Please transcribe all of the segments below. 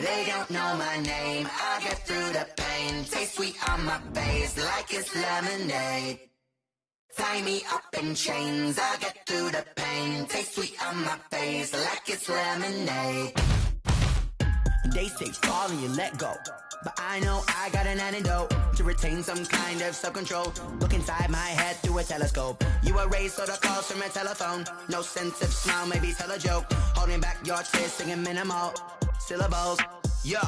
They don't know my name, I get through the pain. Taste sweet on my face like it's lemonade. Tie me up in chains, I get through the pain. Taste sweet on my face like it's lemonade. They say fall and you let go, but I know I got an antidote to retain some kind of self-control. Look inside my head through a telescope. You erase all the calls from a telephone. No sense of smile, maybe tell a joke. Holding back your tears, singing minimal syllables. Yeah,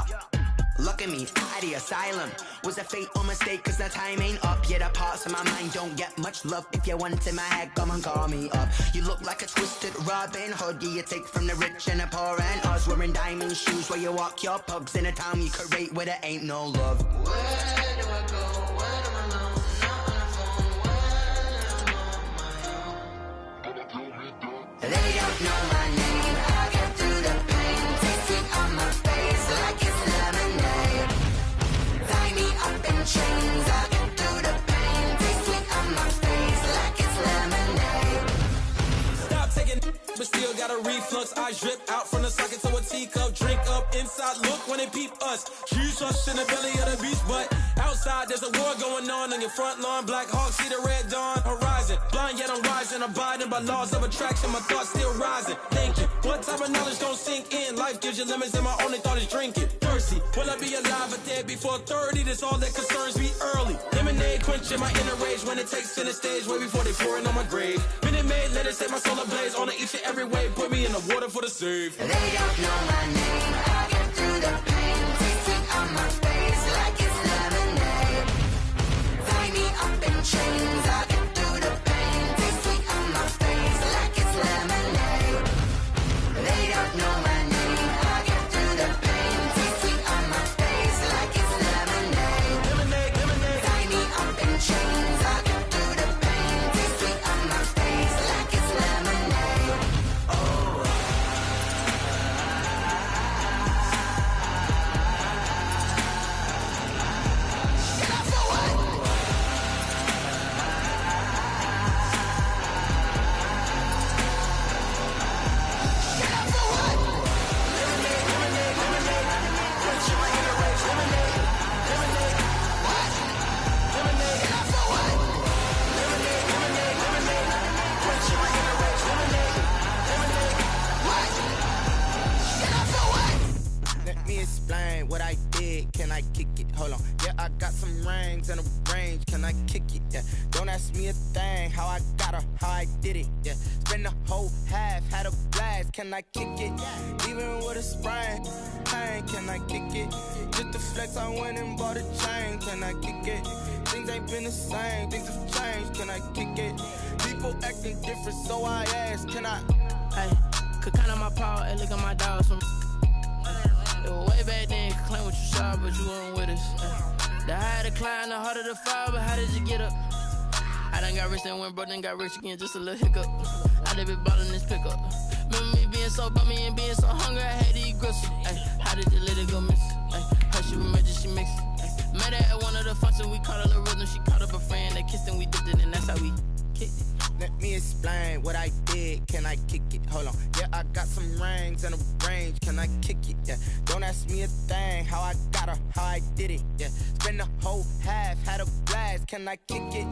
look at me, out the asylum. Was a fate or mistake, cause the time ain't up. Yeah, the parts of my mind don't get much love. If you want in my head, come and call me up. You look like a twisted Robin Hood. Yeah, you take from the rich and the poor and us. Wearing diamond shoes where you walk your pugs. In a town you create where there ain't no love. Where do I go? When I'm alone? Not on the phone. When I'm on my own. They don't know my name. I get through the pain. Taste sweet on my face like it's lemonade. Tie me up in chains. I get through the pain. Taste sweet on my face like it's lemonade. Stop taking, but still got a reflux. I drip out from the socket to a teacup. Drink up inside, look when they peep us. Jesus in the belly of the beast, but outside there's a war going on your front lawn. Black Hawk, see the red dawn horizon. Blind yet I'm rising, abiding by laws of attraction. My thoughts still rising, thinking what type of knowledge don't sink in? Life gives you limits and my only thought is drinking. Thirsty, will I be alive or dead before 30? That's all that concerns me early. Lemonade quenching my inner rage when it takes to the stage way before they pour it on my grave. Minute Maid, let it set my soul ablaze on each and every way. Put me in the water for the save. They don't know my name, I get through the pain. Taste sweet on my face like it's lemonade. Tie me up in chains, I get through the pain. Taste sweet on my face like it's lemonade. They don't know my name, I get through the pain. Taste sweet on my face like it's lemonade. Lemonade, lemonade. Tie me up in chains, I get through the pain. Taste sweet on my face like it's lemonade. Oh. Shut up for what? Shut up for what? Lemonade, lemonade, lemonade. Quenching my inner rage. Lemonade, lemonade. What? Lemonade, Shut up for what? lemonade, lemonade, lemonade. Quenching my inner rage. Lemonade, lemonade. What? Shut up for what? Let me explain what I did. Can I kick it? Hold on. Yeah, I got some rings and a range. Can I kick it? Yeah. Don't ask me a thing. How I got her, how I did it. Yeah. Spend the whole half, had a blast. Can I kick it? Even with a sprain. Pain, can I kick it? Just to flex, I went and bought a chain. Can I kick it? Things ain't been the same. Things have changed. Can I kick it? People acting different, so I ask. Can I? Hey, could count on my power and look at my dogs from. It was way back then, could claim what you saw, but you weren't with us. The higher the climb, the harder the fall, but how did you get up? I done got rich and went broke, then got rich again, just a little hiccup. I done been ballin' this pickup. Remember me being so bummy and being so hungry, I had to eat gristle. Ay, how did you let it go miss? Ay, her she remember she mixed. Ay, met her at one of the functions, we caught a little rhythm. She caught up a friend, they kissed and we dipped it, and that's how we kicked it. Let me explain what I did. Can I kick it? Hold on. Yeah, I got some rings and a range. Can I kick it? Yeah. Don't ask me a thing. How I got her, how I did it. Yeah. Spend the whole half, had a blast. Can I kick it?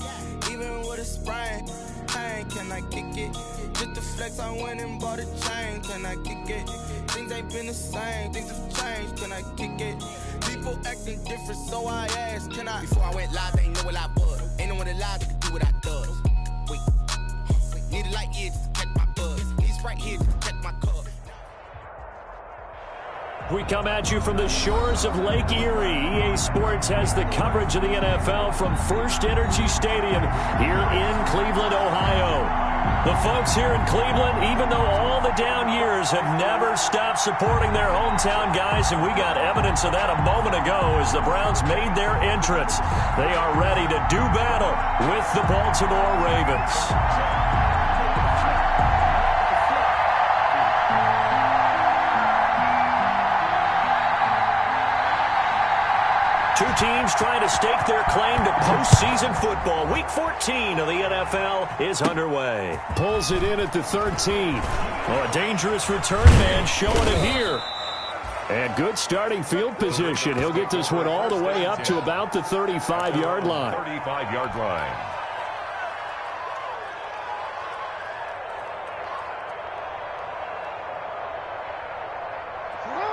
Even with a sprain. Pain, can I kick it? Just to flex, I went and bought a chain. Can I kick it? Things ain't been the same. Things have changed. Can I kick it? People acting different, so I asked. Can I? Before I went live, they ain't know what I was. Ain't no one alive that could do what I does. Wait. Need a light here just to catch my buzz. Need Sprite here just to catch my cup. We come at you from the shores of Lake Erie. EA Sports has the coverage of the NFL from First Energy Stadium here in Cleveland, Ohio. The folks here in Cleveland, even though all the down years, have never stopped supporting their hometown guys, and we got evidence of that a moment ago as the Browns made their entrance. They are ready to do battle with the Baltimore Ravens. Two teams trying to stake their claim to postseason football. Week 14 of the NFL is underway. Pulls it in at the 13. Oh, a dangerous return man showing it here. And good starting field position. He'll get this one all the way up to about the 35-yard line. 35-yard line.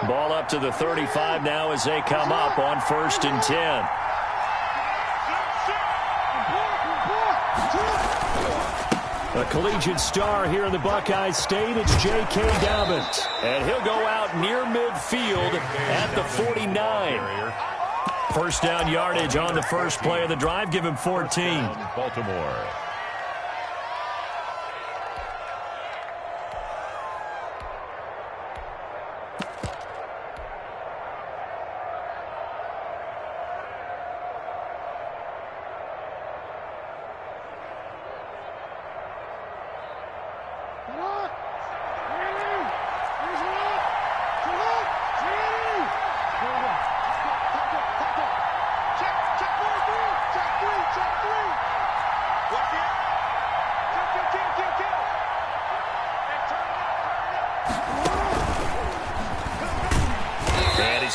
Ball up to the 35 now as they come up on 1st and 10. A collegiate star here in the Buckeye State, it's J.K. Dobbins. And he'll go out near midfield at the 49. First down yardage on the first play of the drive. Give him 14. Baltimore.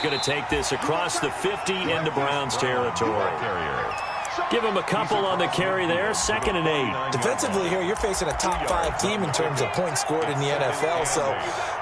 Going to take this across the 50 into Browns territory. Give him a couple on the carry there. 2nd and 8. Defensively here, you're facing a top 5 team in terms of points scored in the NFL. So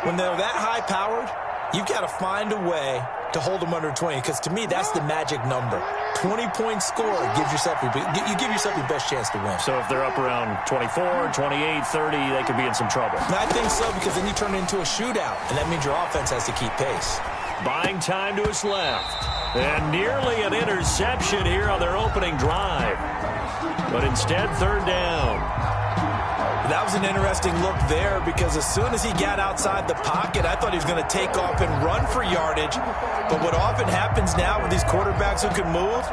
when they're that high-powered, you've got to find a way to hold them under 20. Because to me, that's the magic number. 20-point score gives yourself you give yourself your best chance to win. So if they're up around 24, 28, 30, they could be in some trouble. And I think so, because then you turn it into a shootout, and that means your offense has to keep pace. Buying time to his left. And nearly an interception here on their opening drive. But instead, 3rd down. That was an interesting look there, because as soon as he got outside the pocket, I thought he was going to take off and run for yardage. But what often happens now with these quarterbacks who can move,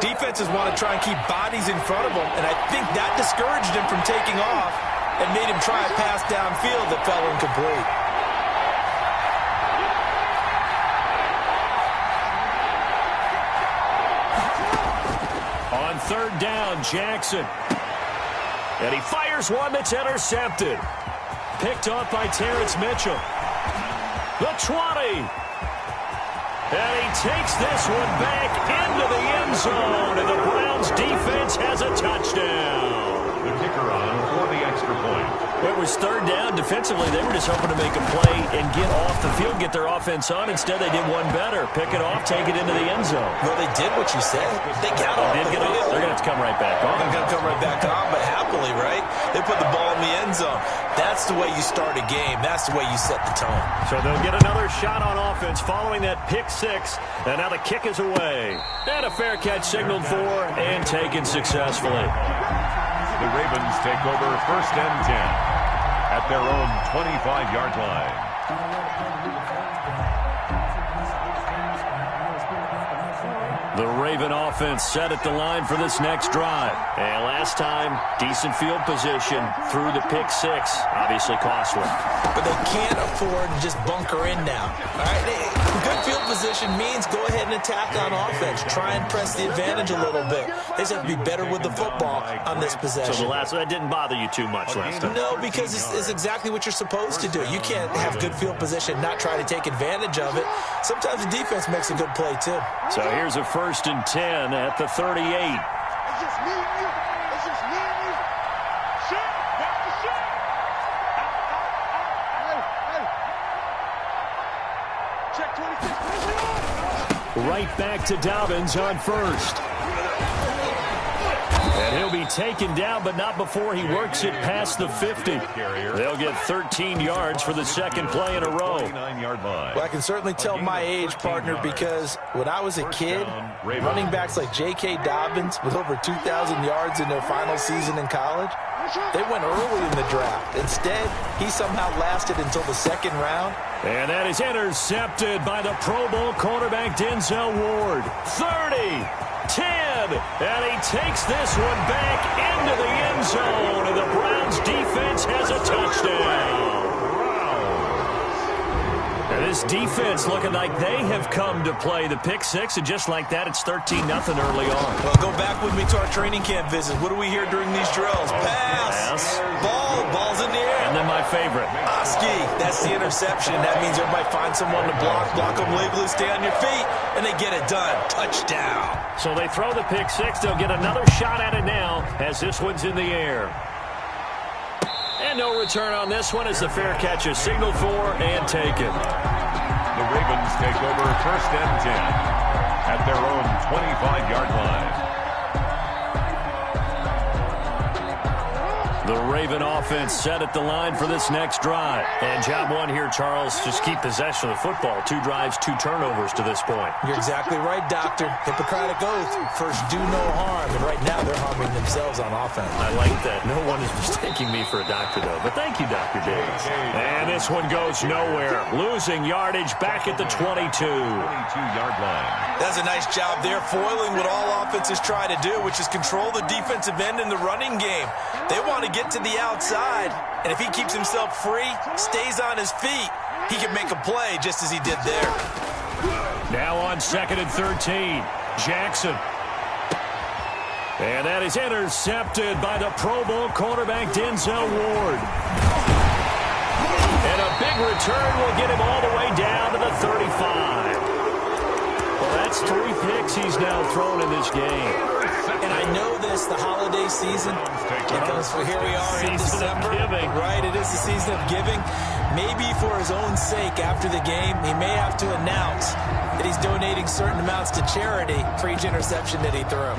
defenses want to try and keep bodies in front of them. And I think that discouraged him from taking off and made him try a pass downfield that fell incomplete. On 3rd down, Jackson. And he fires one that's intercepted. Picked off by Terrence Mitchell. The 20. And he takes this one back into the end zone. And the Browns defense has a touchdown. The kicker on for the extra point. It was 3rd down. Defensively, they were just hoping to make a play and get off the field, get their offense on. Instead, they did one better. Pick it off, take it into the end zone. Well, they did what you said. They got off the field. They're going to have to come right back on. They're going to come right back on, but happily, right? They put the ball in the end zone. That's the way you start a game. That's the way you set the tone. So they'll get another shot on offense following that pick 6. And now the kick is away. And a fair catch signaled for and taken successfully. The Ravens take over 1st and 10 at their own 25-yard line. The Raven offense set at the line for this next drive. And last time, decent field position through the pick 6. Obviously costly. But they can't afford to just bunker in now. All right, good field position means go ahead and attack on offense. Try and press the advantage a little bit. They just have to be better with the football on this possession. So that didn't bother you too much last time? No, because it's exactly what you're supposed to do. You can't have good field position, not try to take advantage of it. Sometimes the defense makes a good play, too. So here's a 1st and 10 at the 38. It's just me and you. It's just me and you. Shit. That's the shit. Hey. Check 26. Right back to Dobbins on 1st. And he'll be taken down, but not before he works it past the 50. They'll get 13 yards for the 2nd play in a row. Well, I can certainly tell my age, partner, because when I was a kid, running backs like J.K. Dobbins with over 2,000 yards in their final season in college, they went early in the draft. Instead, he somehow lasted until the 2nd round. And that is intercepted by the Pro Bowl cornerback Denzel Ward. 30. 10, and he takes this one back into the end zone, and the Browns defense has a touchdown. And This defense looking like they have come to play. The pick six, and just like that, it's 13-0 early on. Well, go back with me to our training camp visit. What do we hear during these drills? Pass. Ball's in the air. And then my favorite. Oski, that's the interception. That means everybody finds someone to block them legally, stay on your feet, and they get it done. Touchdown. So they throw the pick six. They'll get another shot at it now as this one's in the air. And no return on this one as the fair catch is signaled for and taken. The Ravens take over 1st and 10 at their own 25-yard line. The Raven offense set at the line for this next drive. And job one here, Charles, just keep possession of the football. 2 drives, 2 turnovers to this point. You're exactly right, Doctor. Hippocratic oath. First, do no harm. And right now, they're harming themselves on offense. I like that. No one is mistaking me for a doctor, though. But thank you, Dr. Davis. And this one goes nowhere. Losing yardage back at the 22. 22-yard line. That's a nice job there, foiling what all offenses try to do, which is control the defensive end in the running game. They want to get to the outside, and if he keeps himself free, stays on his feet, he can make a play just as he did there. Now on 2nd and 13, Jackson. And that is intercepted by the Pro Bowl cornerback Denzel Ward. And a big return will get him all the way down to the 35. Well, that's 3 picks he's now thrown in this game. And I know this, the holiday season, because here we are in December. Right, it is the season of giving. Maybe for his own sake, after the game, he may have to announce that he's donating certain amounts to charity for each interception that he threw.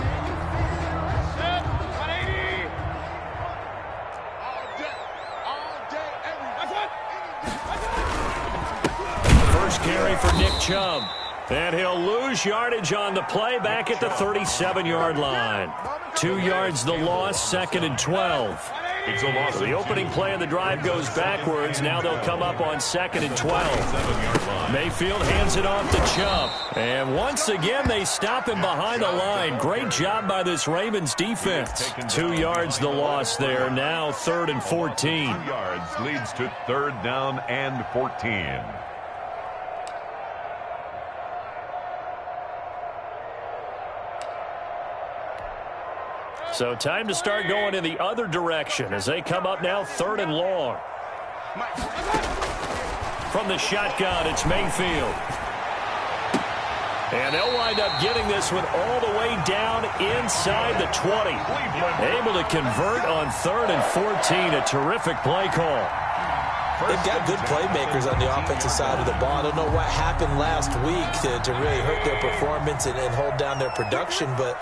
First carry for Nick Chubb. And he'll lose yardage on the play back at the 37-yard line. 2 yards the loss, 2nd and 12. It's a loss. So the opening play of the drive goes backwards. Now they'll come up on 2nd and 12. Mayfield hands it off to Chubb. And once again, they stop him behind the line. Great job by this Ravens defense. 2 yards the loss there. Now 3rd and 14. 2 yards leads to 3rd down and 14. So time to start going in the other direction as they come up now 3rd and long. From the shotgun, it's Mayfield. And they'll wind up getting this one all the way down inside the 20. Able to convert on 3rd and 14. A terrific play call. They've got good playmakers on the offensive side of the ball. I don't know what happened last week to really hurt their performance and hold down their production, but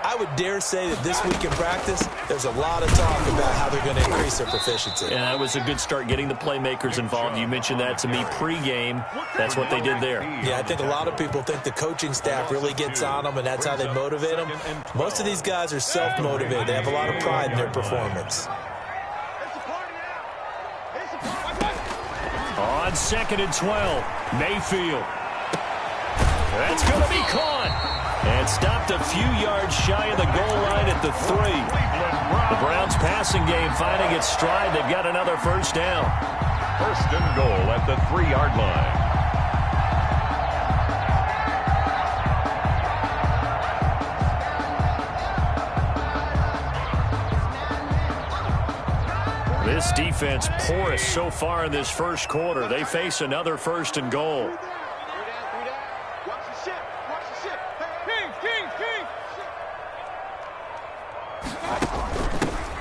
I would dare say that this week in practice, there's a lot of talk about how they're going to increase their proficiency. And that was a good start getting the playmakers involved. You mentioned that to me pregame. That's what they did there. Yeah, I think a lot of people think the coaching staff really gets on them, and that's how they motivate them. Most of these guys are self-motivated. They have a lot of pride in their performance. On 2nd and 12, Mayfield. That's going to be caught. And stopped a few yards shy of the goal line at the 3. The Browns passing game finding its stride. They've got another first down. 1st and goal at the 3-yard line. This defense porous so far in this first quarter. They face another 1st and goal.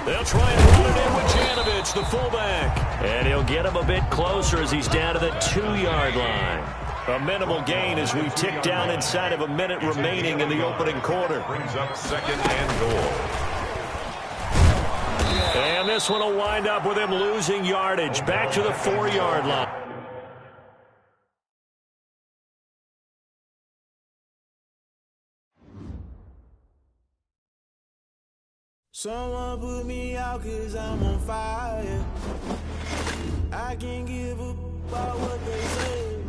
They'll try and run it in with Janovich, the fullback. And he'll get him a bit closer as he's down to the 2-yard line. A minimal gain as we tick down inside of a minute remaining in the opening quarter. Brings up 2nd and goal. And this one will wind up with him losing yardage back to the 4-yard line. Someone put me out 'cause I'm on fire. I can't give up about what they say.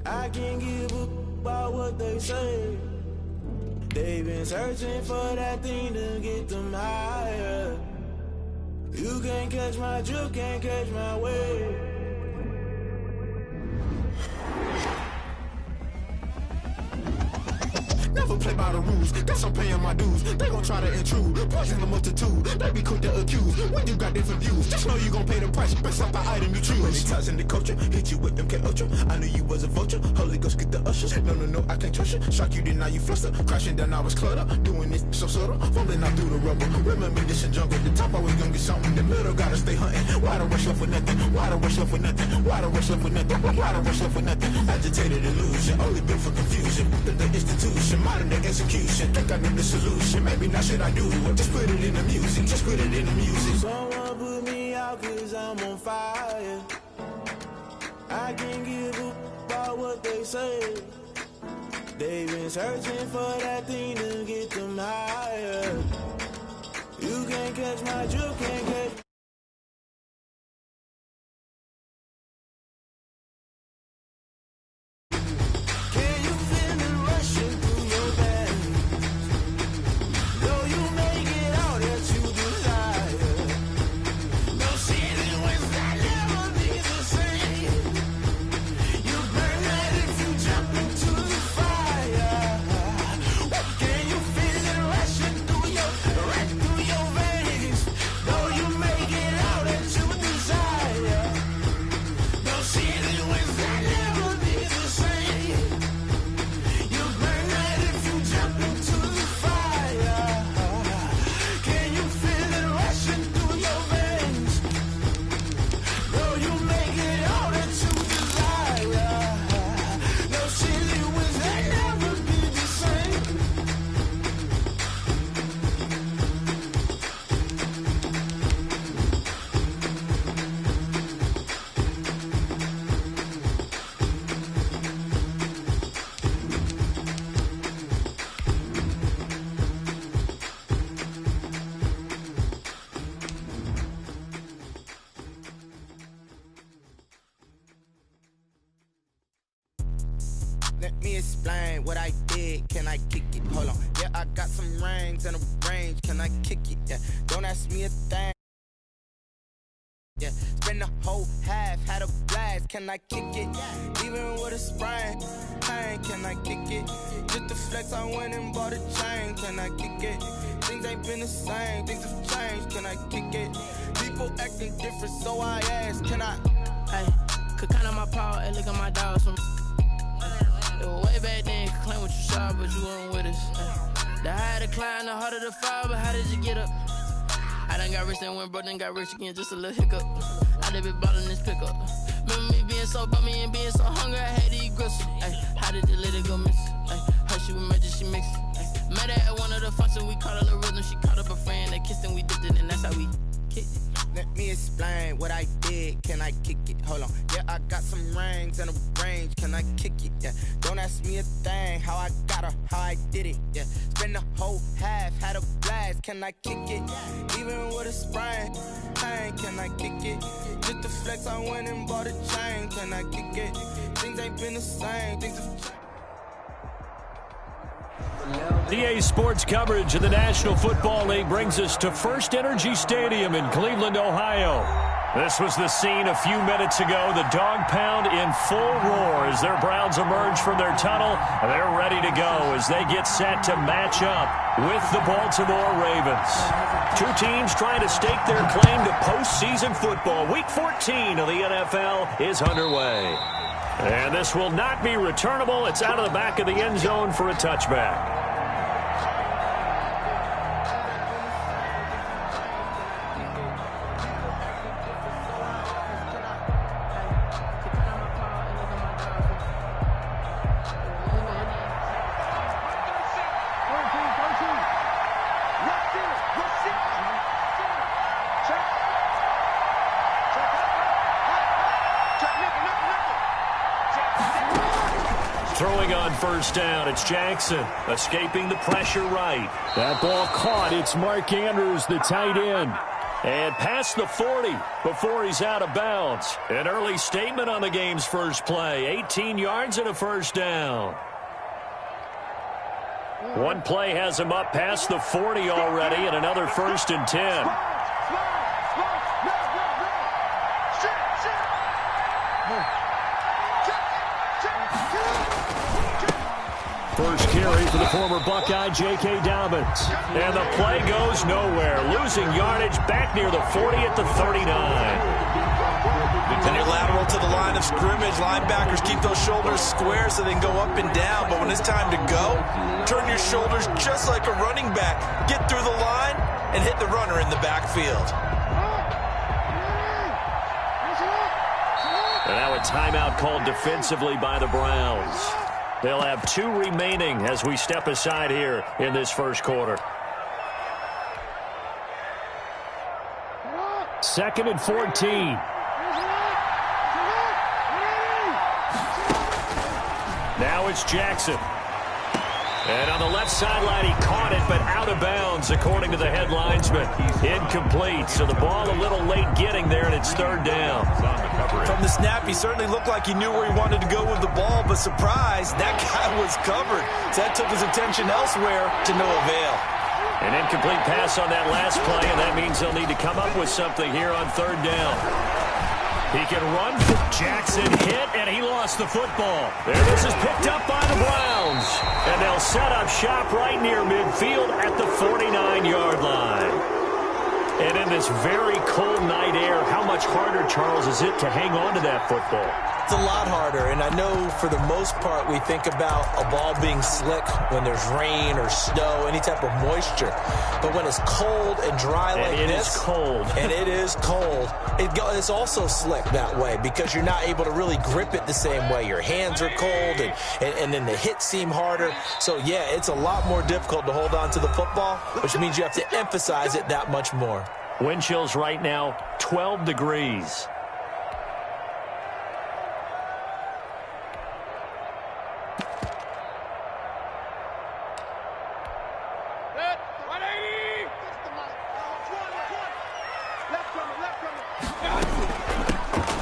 I can't give up about what they say. They've been searching for that thing to get them higher. You can't catch my drift, can't catch my wave. Never play by the rules, guess I'm paying my dues. They gon' try to intrude, poison the multitude. They be quick to accuse, when you got different views. Just know you gon' pay the price, based off the item you choose. Many times in the culture, hit you with MK Ultra. I knew you was a vulture, Holy Ghost get the ushers. No, I can't trust you. Shock you, then now you fluster. Crashing down, I was cluttered. Doing this so subtle, falling out through the rubble. Remember this in jungle, the top always gonna get something. The middle gotta stay hunting. Why the rush left with nothing? Why the rush left with nothing? Why the rush left with nothing? Why the rush left with nothing? Agitated illusion, only built for confusion. The institution, modern day execution. Think I know the solution. Maybe not should I do it? Just put it in the music. Just put it in the music. Someone put me out 'cause I'm on fire. I can't give up about what they say. They've been searching for that thing to get them higher. You can't catch my drift, can't catch. Let me explain what I did. Can I kick it? Hold on. Yeah, I got some rings and a range. Can I kick it? Yeah. Don't ask me a thing. Yeah. Spend the whole half, had a blast. Can I kick it? Even with a sprain. Pain, can I kick it? Just to flex, I went and bought a chain. Can I kick it? Things ain't been the same. Things have changed. Can I kick it? People acting different, so I ask. Can I? Hey, could count on my power and look at my dogs from. Way back then, you could claim what you saw, but you weren't with us. The higher the climb, the harder the fall, but how did you get up? I done got rich and went broke, then got rich again, just a little hiccup. I done been ballin' this pickup. Remember me being so bummy and being so hungry, I had to eat gristle. How did the lady go miss? Her she was magic, she mixed it. Met her at one of the functions, we caught a little rhythm. She caught up a friend, they kissed and we dipped it, and that's how we kicked it. Let me explain what I did. Can I kick it? Hold on. Yeah, I got some rings and a range. Can I kick it? Yeah. Don't ask me a thing. How I got her, how I did it. Yeah. Spend the whole half, had a blast. Can I kick it? Even with a sprain. Pain, can I kick it? Just to flex, I went and bought a chain. Can I kick it? Things ain't been the same. Things have changed. EA Sports coverage of the National Football League brings us to First Energy Stadium in Cleveland, Ohio. This was the scene a few minutes ago. The dog pound in full roar as their Browns emerge from their tunnel. They're ready to go as they get set to match up with the Baltimore Ravens. Two teams trying to stake their claim to postseason football. Week 14 of the NFL is underway. And this will not be returnable. It's out of the back of the end zone for a touchback. Throwing on first down, it's Jackson, escaping the pressure right. That ball caught. It's Mark Andrews, the tight end. And past the 40 before he's out of bounds. An early statement on the game's first play. 18 yards and a first down. One play has him up past the 40 already, and another 1st and 10. First carry for the former Buckeye, J.K. Dobbins. And the play goes nowhere. Losing yardage back near the 40 at the 39. Then you're lateral to the line of scrimmage. Linebackers keep those shoulders square so they can go up and down. But when it's time to go, turn your shoulders just like a running back. Get through the line and hit the runner in the backfield. And now a timeout called defensively by the Browns. They'll have 2 remaining as we step aside here in this first quarter. 2nd and 14. Now it's Jackson. And on the left sideline, he caught it, but out of bounds, according to the head linesman. Incomplete, so the ball a little late getting there, and it's 3rd down. From the snap, he certainly looked like he knew where he wanted to go with the ball, but surprise, that guy was covered. So that took his attention elsewhere to no avail. An incomplete pass on that last play, and that means they'll need to come up with something here on 3rd down. He can run. Jackson hit, and he lost the football. There, this is picked up by the Browns. And they'll set up shop right near midfield at the 49-yard line. And in this very cold night air, how much harder, Charles, is it to hang on to that football? It's a lot harder, and I know for the most part we think about a ball being slick when there's rain or snow, any type of moisture. But when it's cold and dry like this, it is cold. And it is cold, it's also slick that way because you're not able to really grip it the same way. Your hands are cold, and then the hits seem harder. So, yeah, it's a lot more difficult to hold on to the football, which means you have to emphasize it that much more. Wind chills right now, 12 degrees.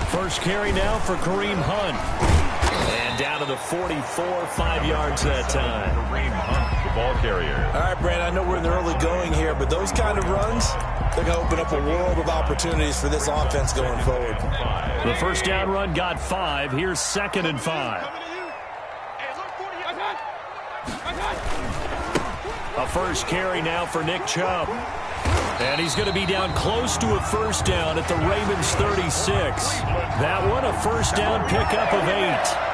First carry now for Kareem Hunt. And down to the 44, 5 yards that time. Kareem Hunt, the ball carrier. All right, Brandon, I know we're in the early going here, but those kind of runs, they're going to open up a world of opportunities for this offense going forward. The first down run got 5. Here's 2nd and 5. A first carry now for Nick Chubb. And he's going to be down close to a first down at the Ravens 36. That one, a first down pickup of 8.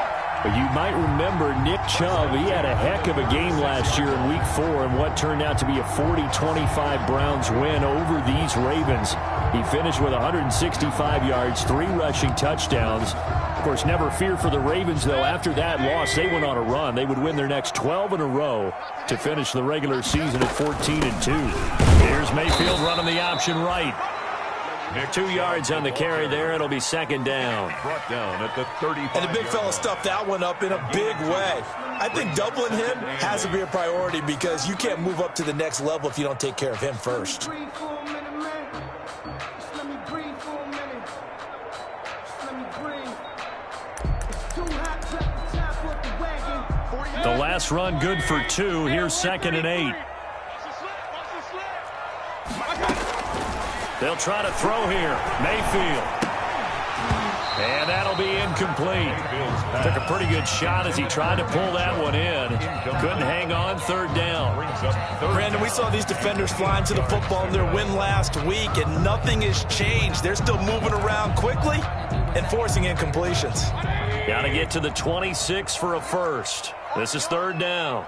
You might remember Nick Chubb, he had a heck of a game last year in Week 4 in what turned out to be a 40-25 Browns win over these Ravens. He finished with 165 yards, 3 rushing touchdowns. Of course, never fear for the Ravens, though. After that loss, they went on a run. They would win their next 12 in a row to finish the regular season at 14-2. Here's Mayfield running the option right. 2 yards on the carry there. It'll be 2nd down. Brought down at the 35. And the big fella stuffed that one up in a big way. I think doubling him has to be a priority because you can't move up to the next level if you don't take care of him first. The last run good for 2. Here's 2nd and 8. They'll try to throw here. Mayfield. And that'll be incomplete. Took a pretty good shot as he tried to pull that one in. Couldn't hang on. 3rd down. Brandon, we saw these defenders flying to the football in their win last week, and nothing has changed. They're still moving around quickly and forcing incompletions. Got to get to the 26 for a first. This is 3rd down.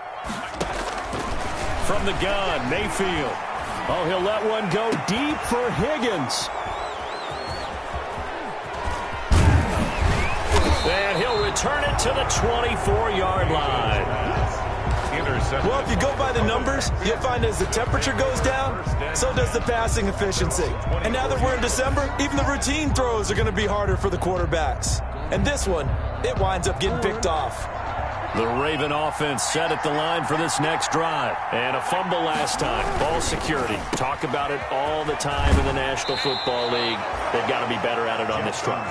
From the gun, Mayfield. Oh, he'll let one go deep for Higgins. And he'll return it to the 24-yard line. Well, if you go by the numbers, you'll find as the temperature goes down, so does the passing efficiency. And now that we're in December, even the routine throws are going to be harder for the quarterbacks. And this one, it winds up getting picked off. The Raven offense set at the line for this next drive. And a fumble last time. Ball security. Talk about it all the time in the National Football League. They've got to be better at it on this drive.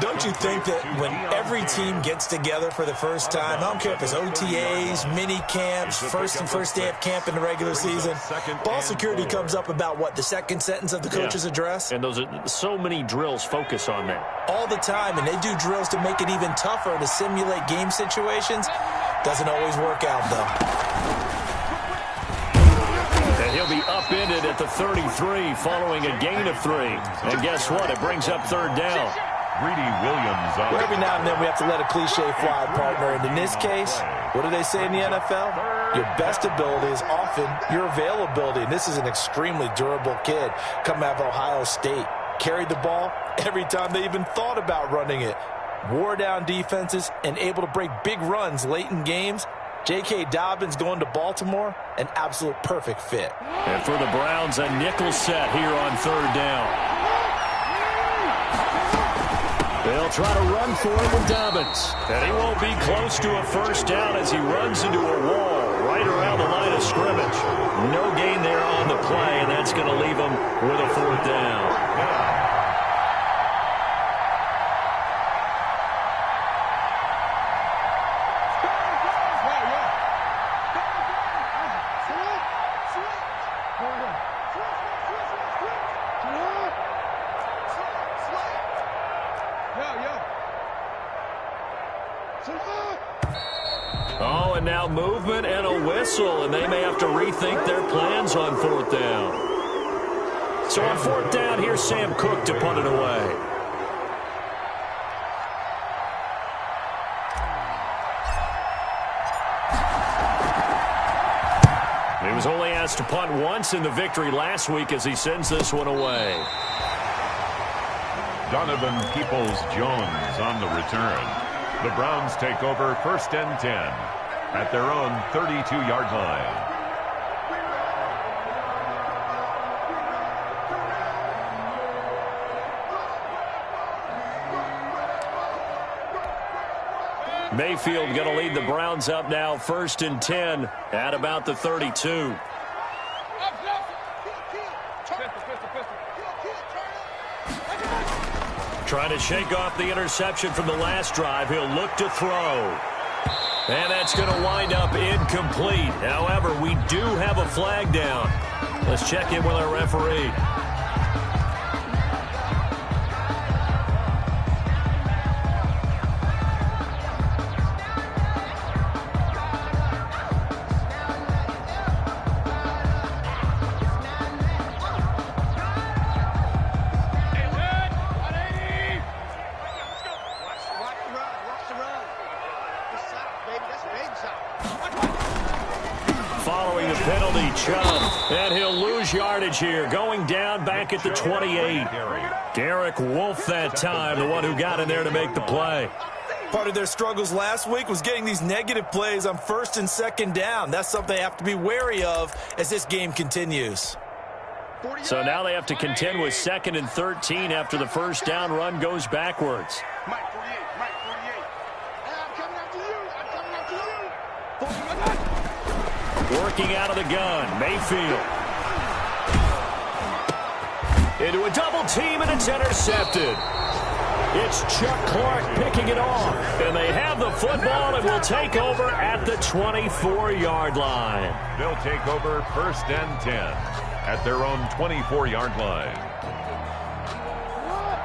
Don't you think that when every team gets together for the first time, I don't care if it's OTAs, mini camps, first day of camp in the regular season, ball security comes up about, what, the second sentence of the coach's address? And those are so many drills focus on that. All the time, and they do drills to make it even tougher to simulate game situations. Doesn't always work out, though. And he'll be upended at the 33 following a gain of 3. And guess what? It brings up third down. Greedy Williams. Well, every now and then we have to let a cliche fly, partner. And in this case, what do they say in the NFL? Your best ability is often your availability. And this is an extremely durable kid coming out of Ohio State. Carried the ball every time they even thought about running it. Wore down defenses and able to break big runs late in games. J.K. Dobbins going to Baltimore, an absolute perfect fit. And for the Browns, a nickel set here on third down. They'll try to run for it with Dobbins. And he won't be close to a first down as he runs into a wall right around the line of scrimmage. No gain there on the play, and that's going to leave him with a fourth down. Oh, and now movement and a whistle, and they may have to rethink their plans on fourth down. So on fourth down, here's Sam Cook to punt it away. He was only asked to punt once in the victory last week as he sends this one away. Donovan Peoples-Jones on the return. The Browns take over first and 10 at their own 32-yard line. Mayfield going to lead the Browns up now first and 10 at about the 32. Trying to shake off the interception from the last drive. He'll look to throw. And that's going to wind up incomplete. However, we do have a flag down. Let's check in with our referee. Following the penalty, Chubb. And he'll lose yardage here. Going down back at the 28. Derek Wolfe that time, the one who got in there to make the play. Part of their struggles last week was getting these negative plays on first and second down. That's something they have to be wary of as this game continues. So now they have to contend with second and 13 after the first down run goes backwards. Mike 48, Mike 48. Hey, I'm coming after you. I'm coming after you. Working out of the gun, Mayfield. Into a double team, and it's intercepted. It's Chuck Clark picking it off. And they have the football and will take over at the 24-yard line. They'll take over first and 10 at their own 24-yard line.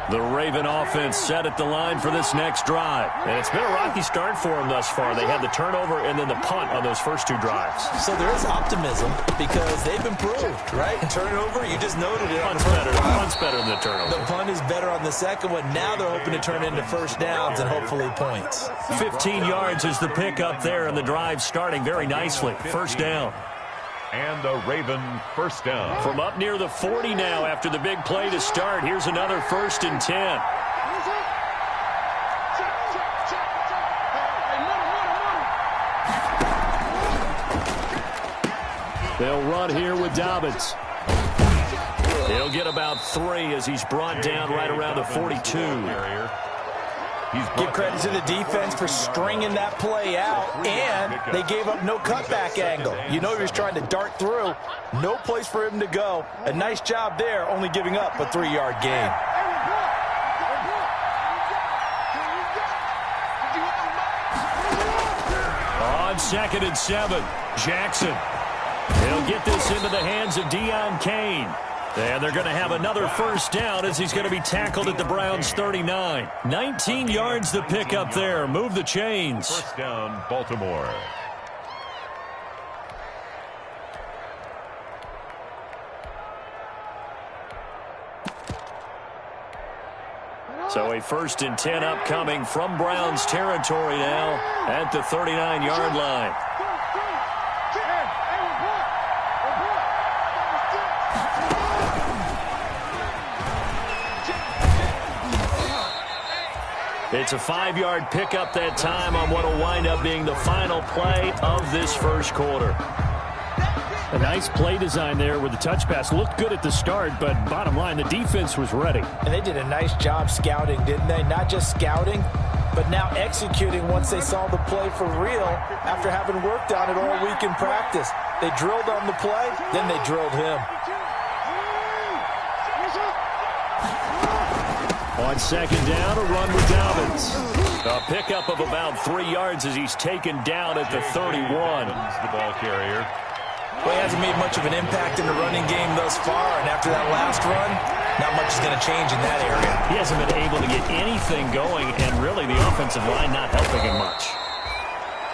The Raven offense set at the line for this next drive. And it's been a rocky start for them thus far. They had the turnover and then the punt on those first two drives. So there is optimism because they've improved, right? Turnover, you just noted it. Punt's better than the turnover. The punt is better on the second one. Now they're hoping to turn into first downs and hopefully points. 15 yards is the pickup there, and the drive starting very nicely. First down. And a Raven first down. From up near the 40 now after the big play to start. Here's another first and 10. They'll run here with Dobbins. He'll get about 3 as he's brought down right around the 42. Give credit to the defense for stringing that play out, and they gave up no cutback angle. You know he was trying to dart through. No place for him to go. A nice job there, only giving up a 3-yard gain. On 2nd and 7, Jackson. He'll get this into the hands of Deion Kane. And they're going to have another first down as he's going to be tackled at the Browns' 39. 19 yards to pick up there. Move the chains. First down, Baltimore. So a 1st and 10 upcoming from Browns territory now at the 39-yard line. It's a 5-yard pickup that time on what will wind up being the final play of this first quarter. A nice play design there with the touch pass. Looked good at the start, but bottom line, the defense was ready. And they did a nice job scouting, didn't they? Not just scouting, but now executing once they saw the play for real after having worked on it all week in practice. They drilled on the play, then they drilled him. On 2nd down, a run with Dobbins. A pickup of about 3 yards as he's taken down at the 31. The ball carrier. Well, he hasn't made much of an impact in the running game thus far, and after that last run, not much is going to change in that area. He hasn't been able to get anything going, and really the offensive line not helping him much.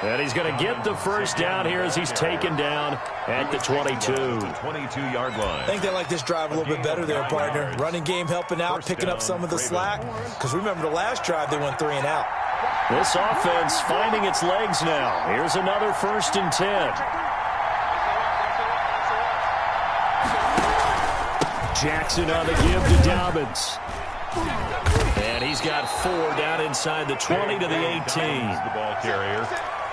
And he's going to get the first down here as he's taken down at the 22. 22-yard line. I think they like this drive a little bit better there, partner. Running game helping out, picking up some of the slack. Because remember the last drive, they went 3 and out. This offense finding its legs now. Here's another 1st and 10. Jackson on the give to Dobbins. And he's got 4 down inside the 20 to the 18. The ball carrier.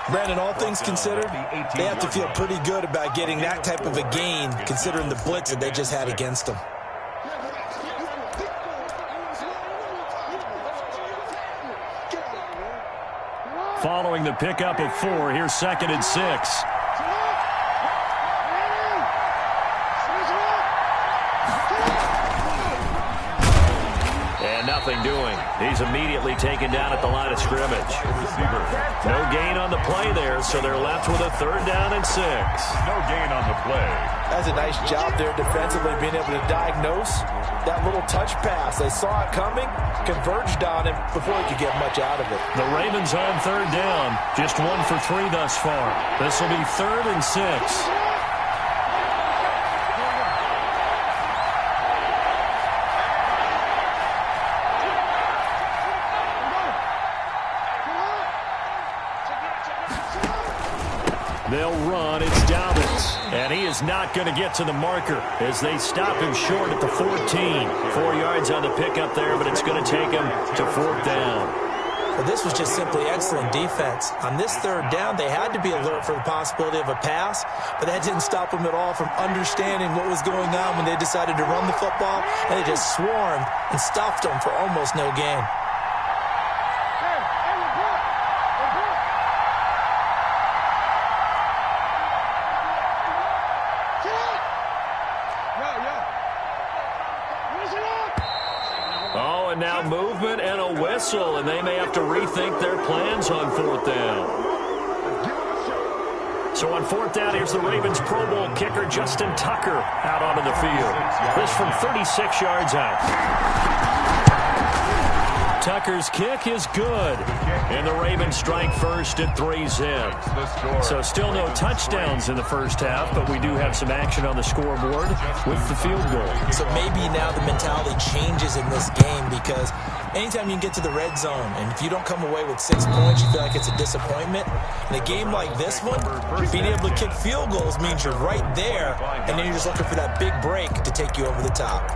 Brandon, all things considered, they have to feel pretty good about getting that type of a gain, considering the blitz that they just had against them. Following the pickup of 4, here's 2nd and 6. Nothing doing. He's immediately taken down at the line of scrimmage. No gain on the play there, so they're left with a 3rd down and 6. No gain on the play. That's a nice job there defensively, being able to diagnose that little touch pass. They saw it coming, converged on him before he could get much out of it. The Ravens on 3rd down. Just 1 for 3 thus far. This will be 3rd and 6. They'll run. It's Dobbins. And he is not going to get to the marker as they stop him short at the 14. 4 yards on the pickup there, but it's going to take him to 4th down. Well, this was just simply excellent defense. On this 3rd down, they had to be alert for the possibility of a pass, but that didn't stop them at all from understanding what was going on when they decided to run the football, and they just swarmed and stuffed them for almost no gain. And now movement and a whistle, and they may have to rethink their plans on 4th down. So on 4th down, here's the Ravens Pro Bowl kicker Justin Tucker out onto the field. This from 36 yards out. Tucker's kick is good. And the Ravens strike first at 3-zip. So still no touchdowns in the first half, but we do have some action on the scoreboard with the field goal. So maybe now the mentality changes in this game, because anytime you can get to the red zone, and if you don't come away with 6 points, you feel like it's a disappointment. In a game like this one, being able to kick field goals means you're right there, and then you're just looking for that big break to take you over the top.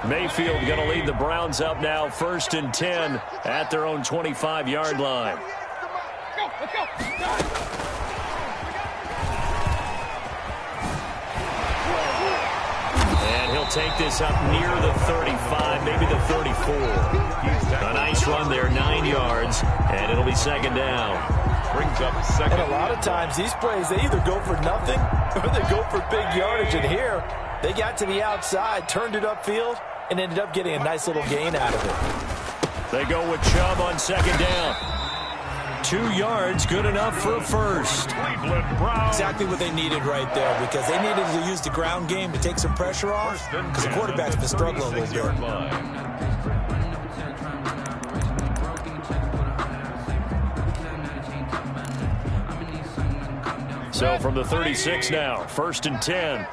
Mayfield going to lead the Browns up now, 1st and 10 at their own 25-yard line. And he'll they'll take this up near the 35, maybe the 34. A nice run there, 9 yards, and it'll be second down. Brings up second. And a lot of times, these plays, they either go for nothing or they go for big yardage. And here, they got to the outside, turned it upfield, and ended up getting a nice little gain out of it. They go with Chubb on second down. 2 yards, good enough for a first. Exactly what they needed right there, because they needed to use the ground game to take some pressure off, because the quarterback's been struggling a little bit. So from the 36 now, 1st and 10.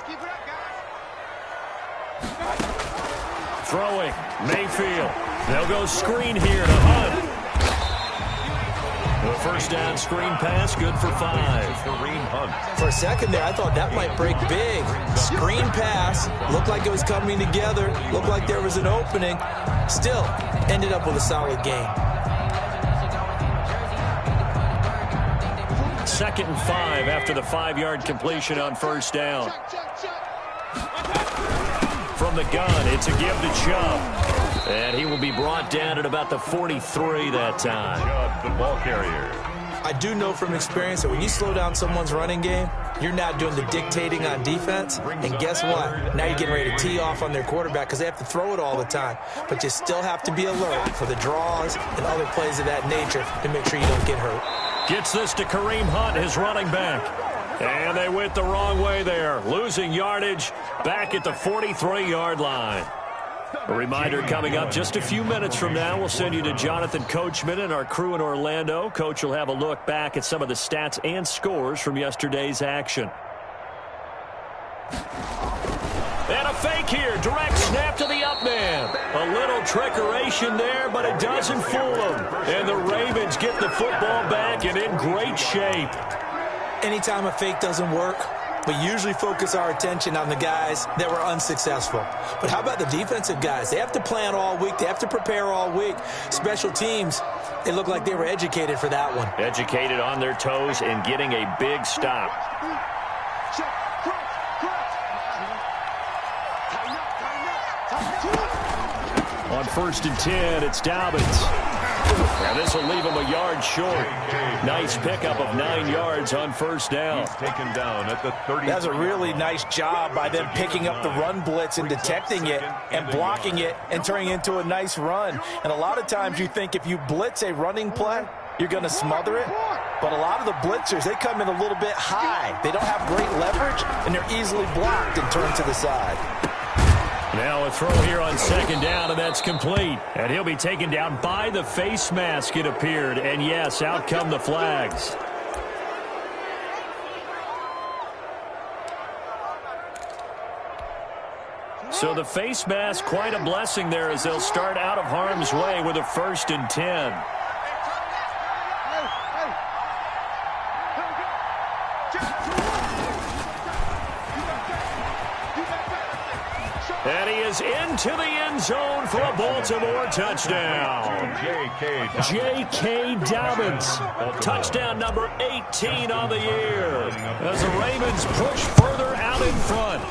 Throwing, Mayfield. They'll go screen here to Hunt. The first down screen pass, good for 5. For a second there, I thought that might break big. Screen pass, looked like it was coming together, looked like there was an opening. Still, ended up with a solid gain. 2nd and 5 after the 5-yard completion on first down. From the gun, it's a give to Chubb. And he will be brought down at about the 43 that time. Chubb, the ball carrier. I do know from experience that when you slow down someone's running game, you're not doing the dictating on defense. And guess what? Now you're getting ready to tee off on their quarterback because they have to throw it all the time. But you still have to be alert for the draws and other plays of that nature to make sure you don't get hurt. Gets this to Kareem Hunt, his running back. And they went the wrong way there, losing yardage back at the 43-yard line. A reminder coming up just a few minutes from now, we'll send you to Jonathan Coachman and our crew in Orlando. Coach will have a look back at some of the stats and scores from yesterday's action. And a fake here, direct snap to the up man. A little trickeration there, but it doesn't fool them. And the Ravens get the football back and in great shape. Anytime a fake doesn't work, we usually focus our attention on the guys that were unsuccessful. But how about the defensive guys? They have to plan all week. They have to prepare all week. Special teams, it looked like they were educated for that one. Educated on their toes and getting a big stop. On 1st and 10, it's Dobbins. And this will leave him a yard short. Nice pickup of 9 yards on first down. He's taken down at the 30. That's a really nice job by them picking up the run blitz and detecting it and blocking it and turning it into a nice run. And a lot of times you think if you blitz a running play, you're going to smother it. But a lot of the blitzers, they come in a little bit high. They don't have great leverage, and they're easily blocked and turned to the side. Now a throw here on second down, and that's complete. And he'll be taken down by the face mask, it appeared. And yes, out come the flags. So the face mask, quite a blessing there as they'll start out of harm's way with a 1st and 10. And he is into the end zone for a Baltimore touchdown. J.K. Dobbins, touchdown number 18 on the year, as the Ravens push further out in front.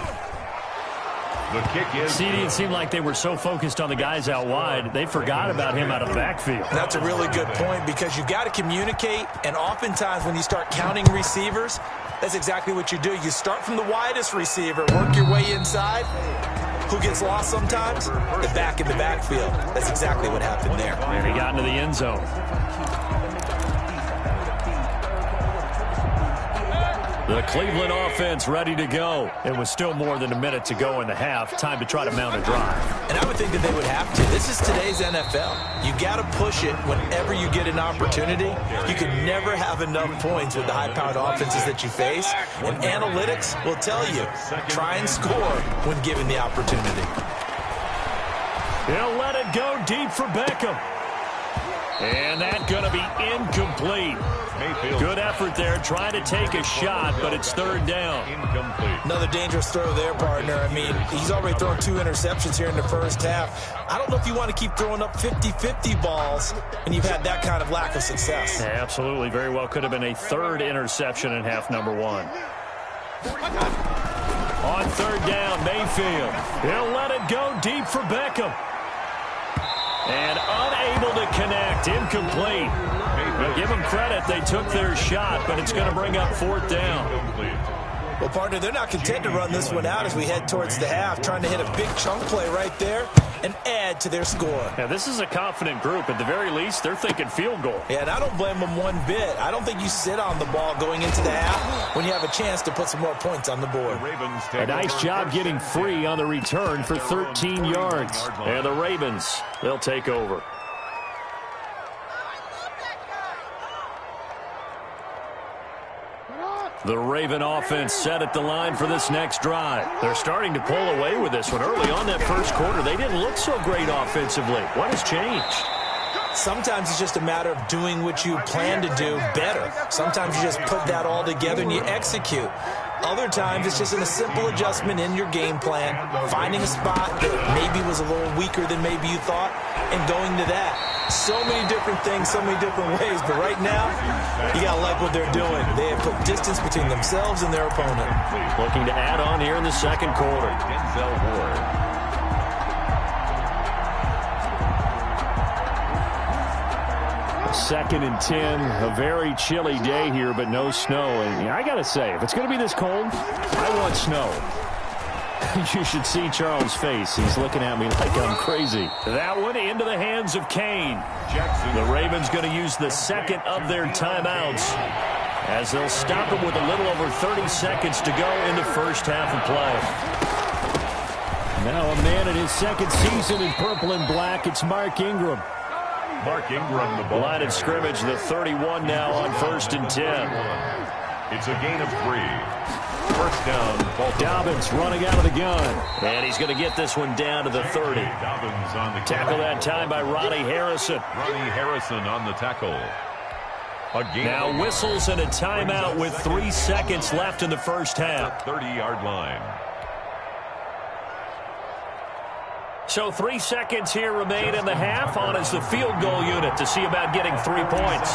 The kick is. See, it seemed like they were so focused on the guys out wide, they forgot about him out of the backfield. That's a really good point, because you've got to communicate, and oftentimes when you start counting receivers, that's exactly what you do. You start from the widest receiver, work your way inside. Who gets lost sometimes? The back in the backfield. That's exactly what happened there. And he got into the end zone. The Cleveland offense ready to go. It was still more than a minute to go in the half. Time to try to mount a drive. And I would think that they would have to. This is today's NFL. You got to push it whenever you get an opportunity. You can never have enough points with the high-powered offenses that you face. And analytics will tell you, try and score when given the opportunity. He'll let it go deep for Beckham. And that's going to be incomplete. Mayfield. Good effort there, trying to take a shot, but it's third down. Incomplete. Another dangerous throw there, partner. I mean, he's already thrown 2 interceptions here in the first half. I don't know if you want to keep throwing up 50-50 balls when you've had that kind of lack of success. Yeah, absolutely. Very well could have been a 3rd interception in half number 1. On third down, Mayfield. He'll let it go deep for Beckham. And unable to connect. Incomplete. Well, give them credit. They took their shot, but it's going to bring up fourth down. Well, partner, they're not content to run this one out as we head towards the half, trying to hit a big chunk play right there and add to their score. Yeah, this is a confident group. At the very least, they're thinking field goal. Yeah, and I don't blame them one bit. I don't think you sit on the ball going into the half when you have a chance to put some more points on the board. A nice job getting free on the return for 13 yards. And the Ravens, they'll take over. The Raven offense set at the line for this next drive. They're starting to pull away with this one. Early on that first quarter, they didn't look so great offensively. What has changed? Sometimes it's just a matter of doing what you plan to do better. Sometimes you just put that all together and you execute. Other times it's just a simple adjustment in your game plan, finding a spot that maybe was a little weaker than maybe you thought, and going to that. So many different things, so many different ways, but right now, you got to like what they're doing. They have put distance between themselves and their opponent. Looking to add on here in the second quarter. Denzel Ward. Second and 10, a very chilly day here, but no snow. And I got to say, if it's going to be this cold, I want snow. You should see Charles' face. He's looking at me like I'm crazy. That one into the hands of Kane. The Ravens going to use the second of their timeouts as they'll stop it with a little over 30 seconds to go in the first half of play. Now a man in his second season in purple and black. It's Mark Ingram. Mark Ingram, the ball. Line of scrimmage, the 31 now on 1st and 10. It's a gain of 3. First down, Baltimore. Dobbins running out of the gun. And he's going to get this one down to the 30. Dobbins on the tackle that time by Ronnie Harrison. Ronnie Harrison on the tackle. Now whistles and a timeout with 3 seconds left in the first half. 30-yard line. So 3 seconds here remain in the half. On is the field goal unit to see about getting 3 points.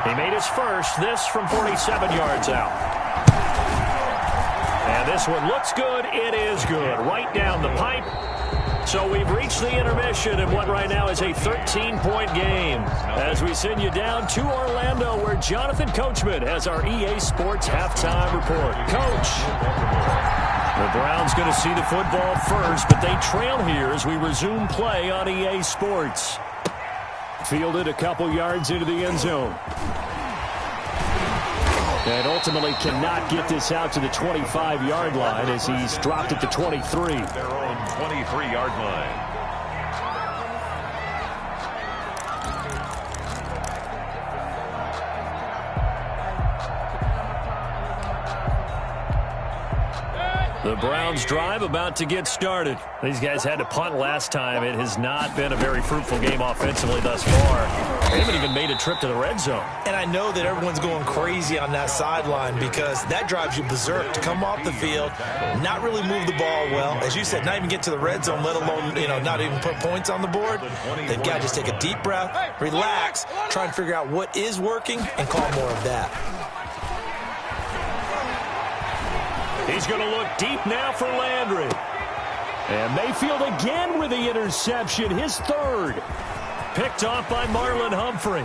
He made his first, this from 47 yards out. And this one looks good. It is good. Right down the pipe. So we've reached the intermission in what right now is a 13-point game. As we send you down to Orlando, where Jonathan Coachman has our EA Sports halftime report. Coach. The Browns going to see the football first, but they trail here as we resume play on EA Sports. Fielded a couple yards into the end zone. And ultimately cannot get this out to the 25-yard line as he's dropped at the 23. Their own 23-yard line. The Browns drive about to get started. These guys had to punt last time. It has not been a very fruitful game offensively thus far. They haven't even made a trip to the red zone. And I know that everyone's going crazy on that sideline because that drives you berserk to come off the field, not really move the ball well. As you said, not even get to the red zone, let alone, not even put points on the board. They've got to just take a deep breath, relax, try and figure out what is working, and call more of that. He's going to look deep now for Landry. And Mayfield again with the interception, his third. Picked off by Marlon Humphrey.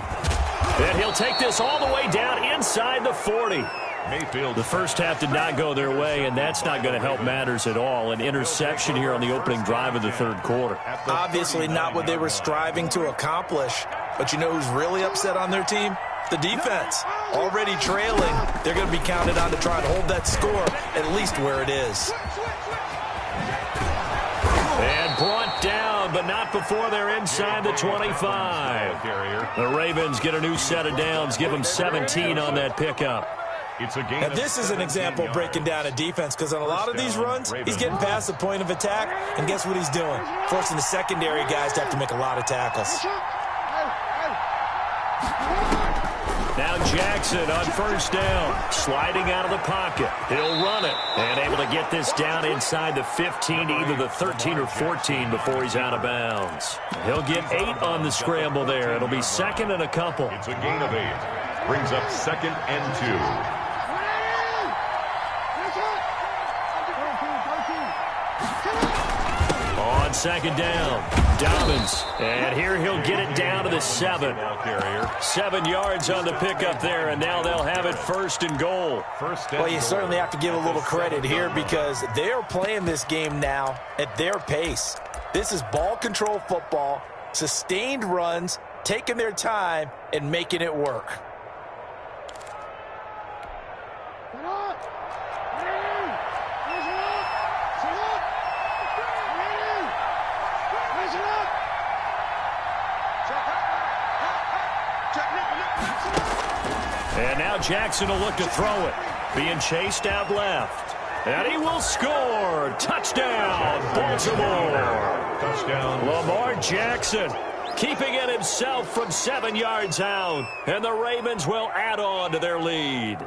And he'll take this all the way down inside the 40. Mayfield. The first half did not go their way, and that's not going to help matters at all. An interception here on the opening drive of the third quarter. Obviously not what they were striving to accomplish. But you know who's really upset on their team? The defense. Already trailing, they're going to be counted on to try and hold that score at least where it is. And brought down, but not before they're inside the 25. The Ravens get a new set of downs, give them 17 on that pickup. Now this is an example of breaking down a defense because on a lot of these runs, he's getting past the point of attack, and guess what he's doing? Forcing the secondary guys to have to make a lot of tackles. Now Jackson on first down, sliding out of the pocket. He'll run it and able to get this down inside the 15 to either the 13 or 14 before he's out of bounds. He'll get 8 on the scramble there. It'll be second and a couple. It's a gain of 8. Brings up 2nd and 2. On second down, Dobbins. And here he'll get it down to the 7. 7 yards on the pickup there, and now they'll have it 1st and goal. Well, you certainly have to give a little credit here because they are playing this game now at their pace. This is ball control football, sustained runs, taking their time and making it work. And now Jackson will look to throw it. Being chased out left. And he will score. Touchdown, Baltimore. Touchdown. Lamar Jackson keeping it himself from 7 yards out. And the Ravens will add on to their lead.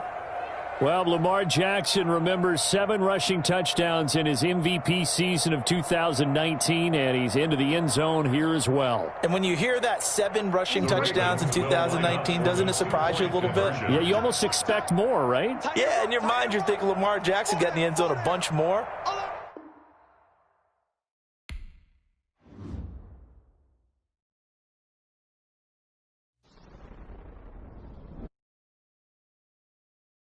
Well, Lamar Jackson remembers 7 rushing touchdowns in his MVP season of 2019, and he's into the end zone here as well. And when you hear that 7 rushing touchdowns in 2019, doesn't it surprise you a little bit? Yeah, you almost expect more, right? Yeah, in your mind you're thinking Lamar Jackson got in the end zone a bunch more.